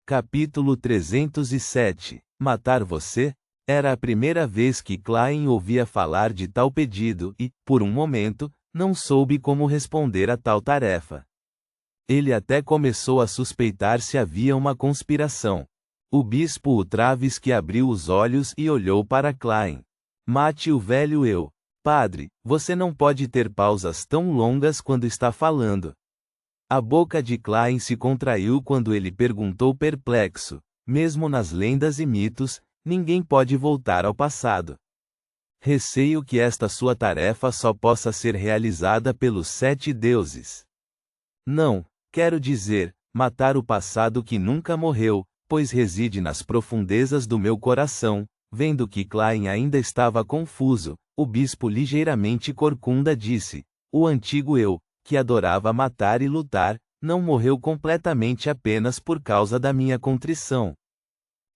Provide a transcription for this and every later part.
Capítulo 307. Matar você? Era a primeira vez que Klein ouvia falar de tal pedido e, por um momento, não soube como responder a tal tarefa. Ele até começou a suspeitar se havia uma conspiração. O bispo Utravsky abriu os olhos e olhou para Klein. Mate o velho eu. Padre, você não pode ter pausas tão longas quando está falando. A boca de Klein se contraiu quando ele perguntou perplexo. Mesmo nas lendas e mitos, ninguém pode voltar ao passado. Receio que esta sua tarefa só possa ser realizada pelos 7 deuses. Não, quero dizer, matar o passado que nunca morreu, pois reside nas profundezas do meu coração. Vendo que Klein ainda estava confuso, o bispo ligeiramente corcunda disse: o antigo eu, que adorava matar e lutar, não morreu completamente apenas por causa da minha contrição.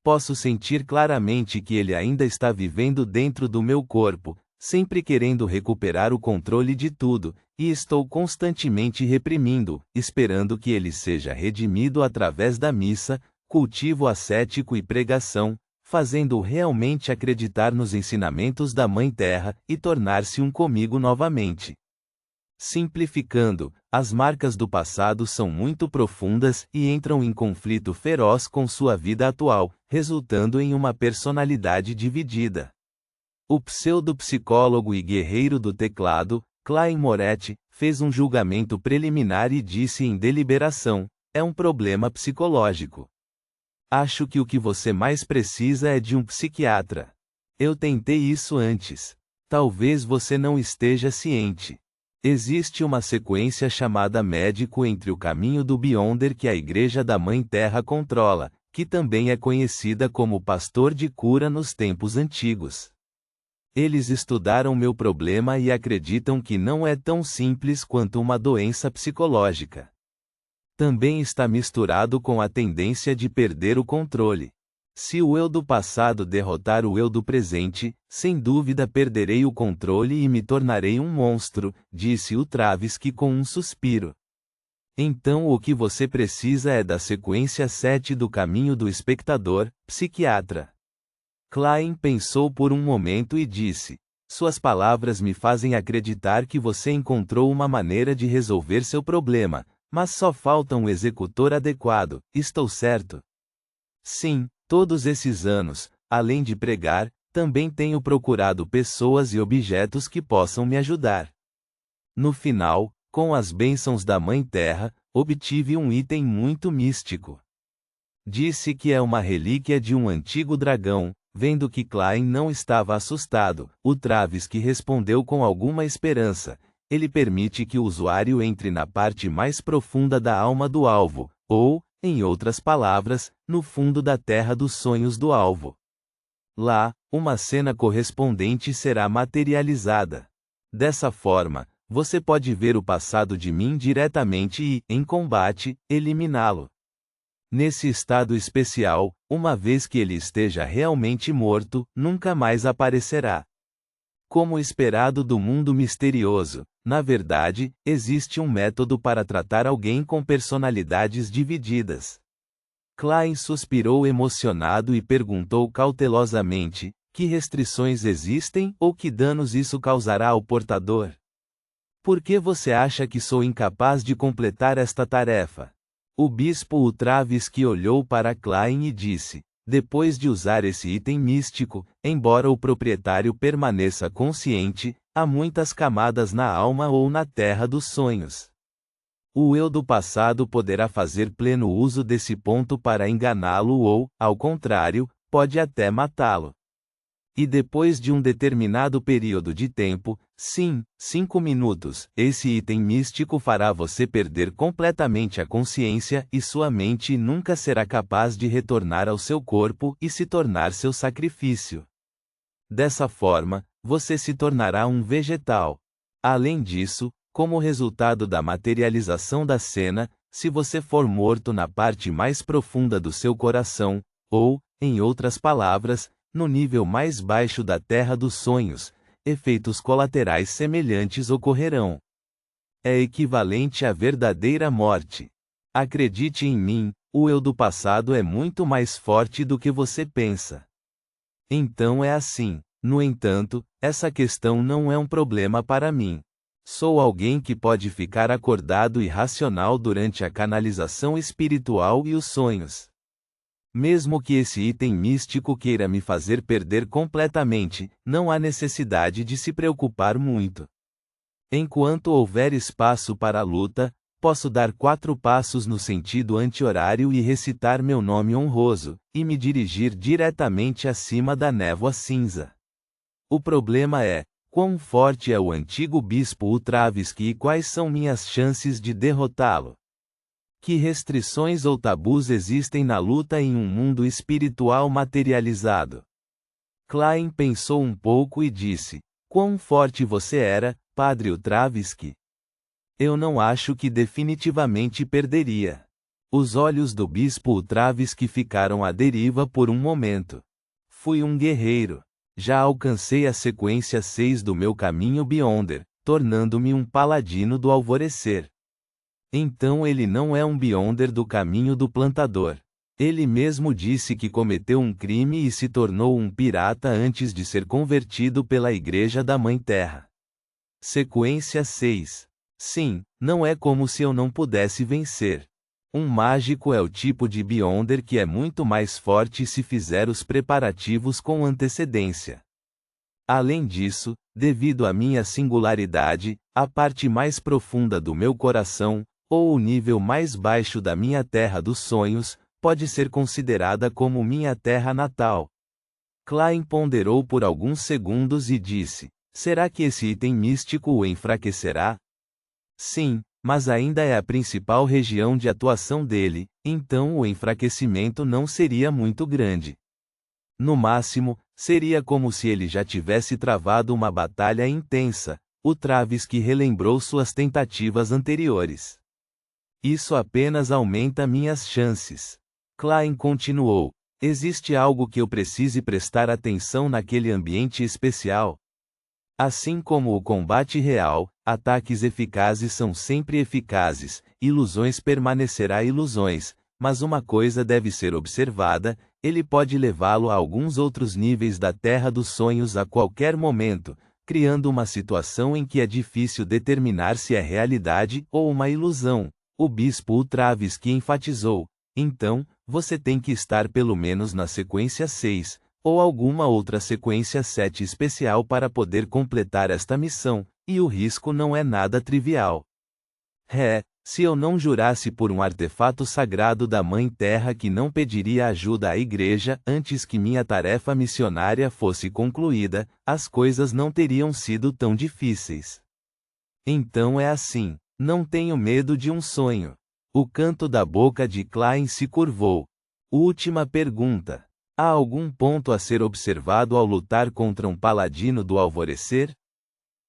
Posso sentir claramente que ele ainda está vivendo dentro do meu corpo, sempre querendo recuperar o controle de tudo, e estou constantemente reprimindo, esperando que ele seja redimido através da missa, cultivo ascético e pregação, fazendo-o realmente acreditar nos ensinamentos da Mãe Terra e tornar-se um comigo novamente. Simplificando, as marcas do passado são muito profundas e entram em conflito feroz com sua vida atual, resultando em uma personalidade dividida. O pseudopsicólogo e guerreiro do teclado, Klein Moretti, fez um julgamento preliminar e disse em deliberação: é um problema psicológico. Acho que o que você mais precisa é de um psiquiatra. Eu tentei isso antes. Talvez você não esteja ciente. Existe uma sequência chamada médico entre o caminho do Beyonder que a Igreja da Mãe Terra controla, que também é conhecida como pastor de cura nos tempos antigos. Eles estudaram meu problema e acreditam que não é tão simples quanto uma doença psicológica. Também está misturado com a tendência de perder o controle. Se o eu do passado derrotar o eu do presente, sem dúvida perderei o controle e me tornarei um monstro, disse Utravsky com um suspiro. Então o que você precisa é da sequência 7 do caminho do espectador, psiquiatra. Klein pensou por um momento e disse: suas palavras me fazem acreditar que você encontrou uma maneira de resolver seu problema, mas só falta um executor adequado, estou certo? Sim. Todos esses anos, além de pregar, também tenho procurado pessoas e objetos que possam me ajudar. No final, com as bênçãos da Mãe Terra, obtive um item muito místico. Disse que é uma relíquia de um antigo dragão. Vendo que Klein não estava assustado, Utravsky respondeu com alguma esperança: ele permite que o usuário entre na parte mais profunda da alma do alvo, ou, em outras palavras, no fundo da terra dos sonhos do alvo. Lá, uma cena correspondente será materializada. Dessa forma, você pode ver o passado de mim diretamente e, em combate, eliminá-lo. Nesse estado especial, uma vez que ele esteja realmente morto, nunca mais aparecerá. Como esperado do mundo misterioso, na verdade, existe um método para tratar alguém com personalidades divididas. Klein suspirou emocionado e perguntou cautelosamente: que restrições existem ou que danos isso causará ao portador? Por que você acha que sou incapaz de completar esta tarefa? O bispo Utravsky olhou para Klein e disse: depois de usar esse item místico, embora o proprietário permaneça consciente, há muitas camadas na alma ou na terra dos sonhos. O eu do passado poderá fazer pleno uso desse ponto para enganá-lo ou, ao contrário, pode até matá-lo. E depois de um determinado período de tempo, sim, 5 minutos, esse item místico fará você perder completamente a consciência e sua mente nunca será capaz de retornar ao seu corpo e se tornar seu sacrifício. Dessa forma, você se tornará um vegetal. Além disso, como resultado da materialização da cena, se você for morto na parte mais profunda do seu coração, ou, em outras palavras, no nível mais baixo da terra dos sonhos, efeitos colaterais semelhantes ocorrerão. É equivalente à verdadeira morte. Acredite em mim, O eu do passado é muito mais forte do que você pensa. Então é assim. No entanto, essa questão não é um problema para mim. Sou alguém que pode ficar acordado e racional durante a canalização espiritual e os sonhos. Mesmo que esse item místico queira me fazer perder completamente, não há necessidade de se preocupar muito. Enquanto houver espaço para a luta, posso dar 4 passos no sentido anti-horário e recitar meu nome honroso, e me dirigir diretamente acima da névoa cinza. O problema é, quão forte é o antigo bispo Ultravisky e quais são minhas chances de derrotá-lo? Que restrições ou tabus existem na luta em um mundo espiritual materializado? Klein pensou um pouco e disse: quão forte você era, Padre Ultravisky? Eu não acho que definitivamente perderia. Os olhos do bispo Ultravisky ficaram à deriva por um momento. Fui um guerreiro. Já alcancei a sequência 6 do meu caminho Beyonder, tornando-me um paladino do alvorecer. Então ele não é um Beyonder do caminho do plantador. Ele mesmo disse que cometeu um crime e se tornou um pirata antes de ser convertido pela Igreja da Mãe Terra. Sequência 6. Sim, não é como se eu não pudesse vencer. Um mágico é o tipo de Beyonder que é muito mais forte se fizer os preparativos com antecedência. Além disso, devido à minha singularidade, a parte mais profunda do meu coração, ou o nível mais baixo da minha terra dos sonhos, pode ser considerada como minha terra natal. Klein ponderou por alguns segundos e disse: será que esse item místico o enfraquecerá? Sim, mas ainda é a principal região de atuação dele, então o enfraquecimento não seria muito grande. No máximo, seria como se ele já tivesse travado uma batalha intensa. O Ultravisky relembrou suas tentativas anteriores. Isso apenas aumenta minhas chances. Klein continuou: existe algo que eu precise prestar atenção naquele ambiente especial? Assim como o combate real, ataques eficazes são sempre eficazes, ilusões permanecerá ilusões, mas uma coisa deve ser observada: ele pode levá-lo a alguns outros níveis da Terra dos Sonhos a qualquer momento, criando uma situação em que é difícil determinar se é realidade ou uma ilusão. O bispo Ultravisky enfatizou: então, você tem que estar pelo menos na sequência 6, ou alguma outra sequência 7 especial para poder completar esta missão, e o risco não é nada trivial. Se eu não jurasse por um artefato sagrado da Mãe Terra que não pediria ajuda à Igreja antes que minha tarefa missionária fosse concluída, as coisas não teriam sido tão difíceis. Então é assim, não tenho medo de um sonho. O canto da boca de Klein se curvou. Última pergunta. Há algum ponto a ser observado ao lutar contra um paladino do alvorecer?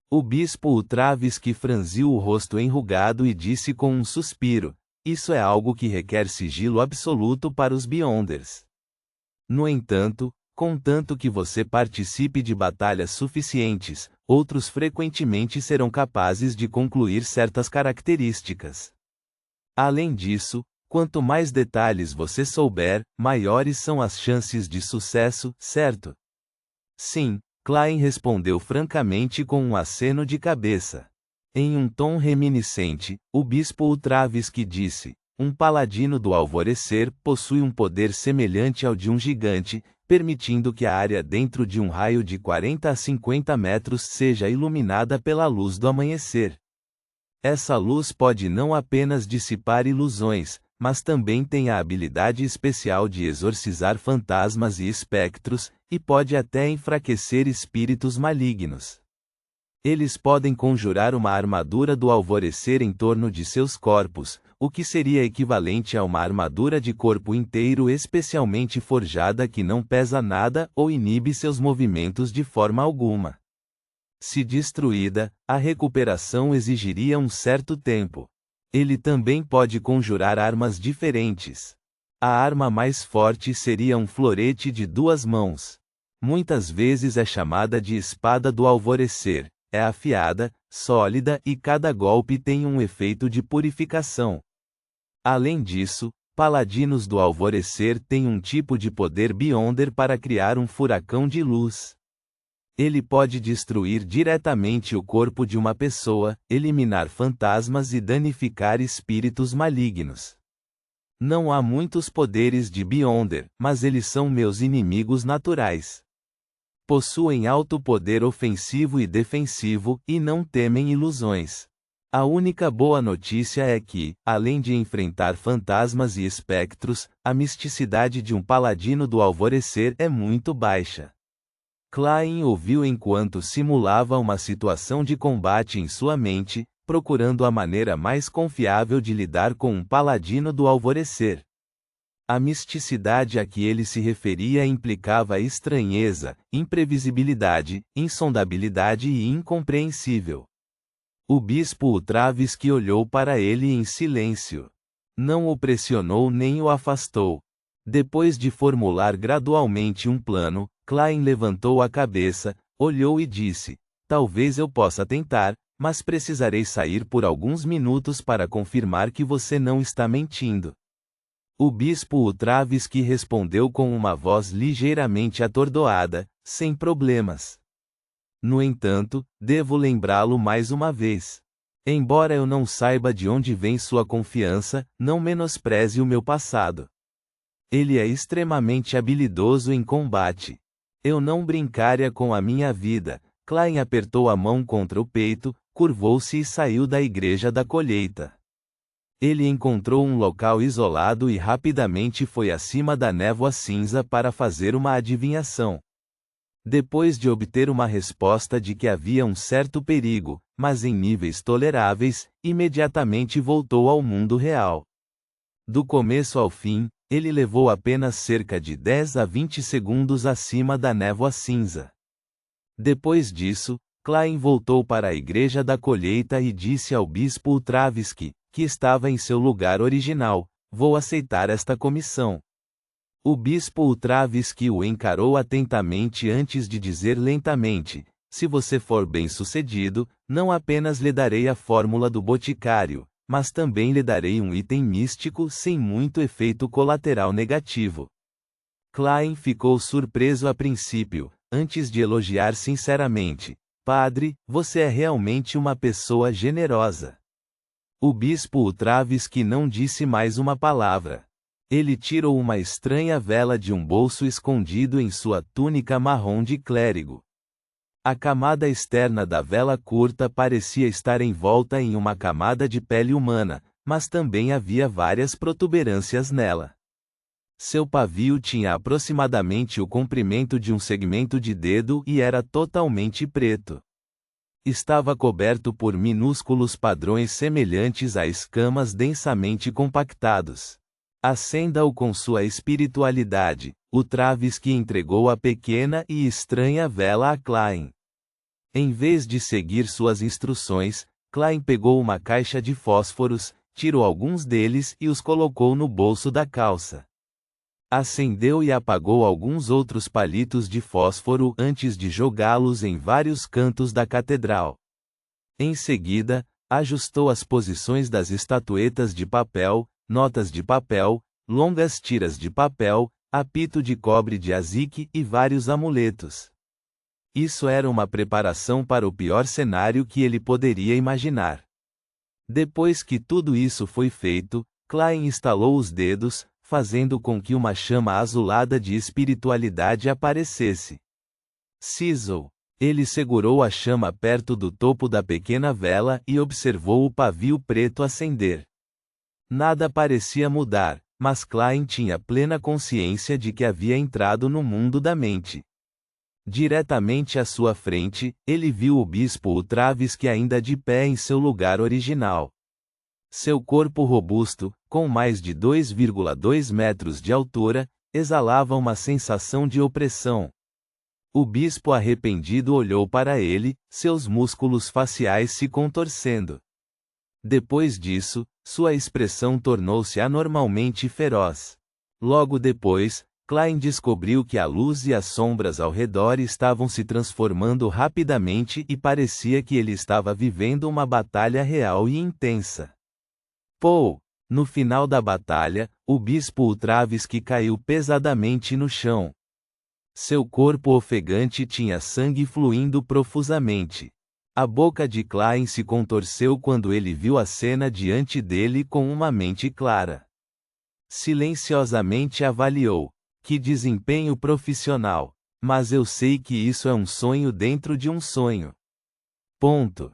O bispo Ultravisky franziu o rosto enrugado e disse com um suspiro: isso é algo que requer sigilo absoluto para os Beyonders. No entanto, contanto que você participe de batalhas suficientes, outros frequentemente serão capazes de concluir certas características. Além disso, quanto mais detalhes você souber, maiores são as chances de sucesso, certo? Sim, Klein respondeu francamente com um aceno de cabeça. Em um tom reminiscente, o bispo Ultravisky disse: um paladino do alvorecer possui um poder semelhante ao de um gigante, permitindo que a área dentro de um raio de 40 a 50 metros seja iluminada pela luz do amanhecer. Essa luz pode não apenas dissipar ilusões, mas também tem a habilidade especial de exorcizar fantasmas e espectros, e pode até enfraquecer espíritos malignos. Eles podem conjurar uma armadura do alvorecer em torno de seus corpos, o que seria equivalente a uma armadura de corpo inteiro especialmente forjada que não pesa nada ou inibe seus movimentos de forma alguma. Se destruída, a recuperação exigiria um certo tempo. Ele também pode conjurar armas diferentes. A arma mais forte seria um florete de 2 mãos. Muitas vezes é chamada de espada do alvorecer. É afiada, sólida e cada golpe tem um efeito de purificação. Além disso, Paladinos do Alvorecer têm um tipo de poder Beyonder para criar um furacão de luz. Ele pode destruir diretamente o corpo de uma pessoa, eliminar fantasmas e danificar espíritos malignos. Não há muitos poderes de Beyonder, mas eles são meus inimigos naturais. Possuem alto poder ofensivo e defensivo, e não temem ilusões. A única boa notícia é que, além de enfrentar fantasmas e espectros, a misticidade de um paladino do Alvorecer é muito baixa. Klein ouviu enquanto simulava uma situação de combate em sua mente, procurando a maneira mais confiável de lidar com um paladino do Alvorecer. A misticidade a que ele se referia implicava estranheza, imprevisibilidade, insondabilidade e incompreensível. O bispo Utravsky olhou para ele em silêncio. Não o pressionou nem o afastou. Depois de formular gradualmente um plano, Klein levantou a cabeça, olhou e disse: talvez eu possa tentar, mas precisarei sair por alguns minutos para confirmar que você não está mentindo. O bispo Utravsky respondeu com uma voz ligeiramente atordoada: sem problemas. No entanto, devo lembrá-lo mais uma vez. Embora eu não saiba de onde vem sua confiança, não menospreze o meu passado. Ele é extremamente habilidoso em combate. Eu não brincaria com a minha vida. Klein apertou a mão contra o peito, curvou-se e saiu da igreja da colheita. Ele encontrou um local isolado e rapidamente foi acima da névoa cinza para fazer uma adivinhação. Depois de obter uma resposta de que havia um certo perigo, mas em níveis toleráveis, imediatamente voltou ao mundo real. Do começo ao fim, ele levou apenas cerca de 10 a 20 segundos acima da névoa cinza. Depois disso, Klein voltou para a igreja da colheita e disse ao bispo Utravsky, que estava em seu lugar original: vou aceitar esta comissão. O bispo Utravsky o encarou atentamente antes de dizer lentamente: se você for bem-sucedido, não apenas lhe darei a fórmula do boticário, mas também lhe darei um item místico sem muito efeito colateral negativo. Klein ficou surpreso a princípio, antes de elogiar sinceramente: padre, você é realmente uma pessoa generosa. O bispo Utravsky não disse mais uma palavra. Ele tirou uma estranha vela de um bolso escondido em sua túnica marrom de clérigo. A camada externa da vela curta parecia estar envolta em uma camada de pele humana, mas também havia várias protuberâncias nela. Seu pavio tinha aproximadamente o comprimento de um segmento de dedo e era totalmente preto. Estava coberto por minúsculos padrões semelhantes a escamas densamente compactados. Acenda-o com sua espiritualidade. Utravsky entregou a pequena e estranha vela a Klein. Em vez de seguir suas instruções, Klein pegou uma caixa de fósforos, tirou alguns deles e os colocou no bolso da calça. Acendeu e apagou alguns outros palitos de fósforo antes de jogá-los em vários cantos da catedral. Em seguida, ajustou as posições das estatuetas de papel, notas de papel, longas tiras de papel, apito de cobre de azique e vários amuletos. Isso era uma preparação para o pior cenário que ele poderia imaginar. Depois que tudo isso foi feito, Klein estalou os dedos, fazendo com que uma chama azulada de espiritualidade aparecesse. Sizzle. Ele segurou a chama perto do topo da pequena vela e observou o pavio preto acender. Nada parecia mudar, mas Klein tinha plena consciência de que havia entrado no mundo da mente. Diretamente à sua frente, ele viu o bispo Utravsky ainda de pé em seu lugar original. Seu corpo robusto, com mais de 2,2 metros de altura, exalava uma sensação de opressão. O bispo arrependido olhou para ele, seus músculos faciais se contorcendo. Depois disso, sua expressão tornou-se anormalmente feroz. Logo depois, Klein descobriu que a luz e as sombras ao redor estavam se transformando rapidamente e parecia que ele estava vivendo uma batalha real e intensa. Paul, No final da batalha, o bispo Ultravisky caiu pesadamente no chão. Seu corpo ofegante tinha sangue fluindo profusamente. A boca de Klein se contorceu quando ele viu a cena diante dele com uma mente clara. Silenciosamente avaliou: que desempenho profissional. Mas eu sei que isso é um sonho dentro de um sonho. Ponto.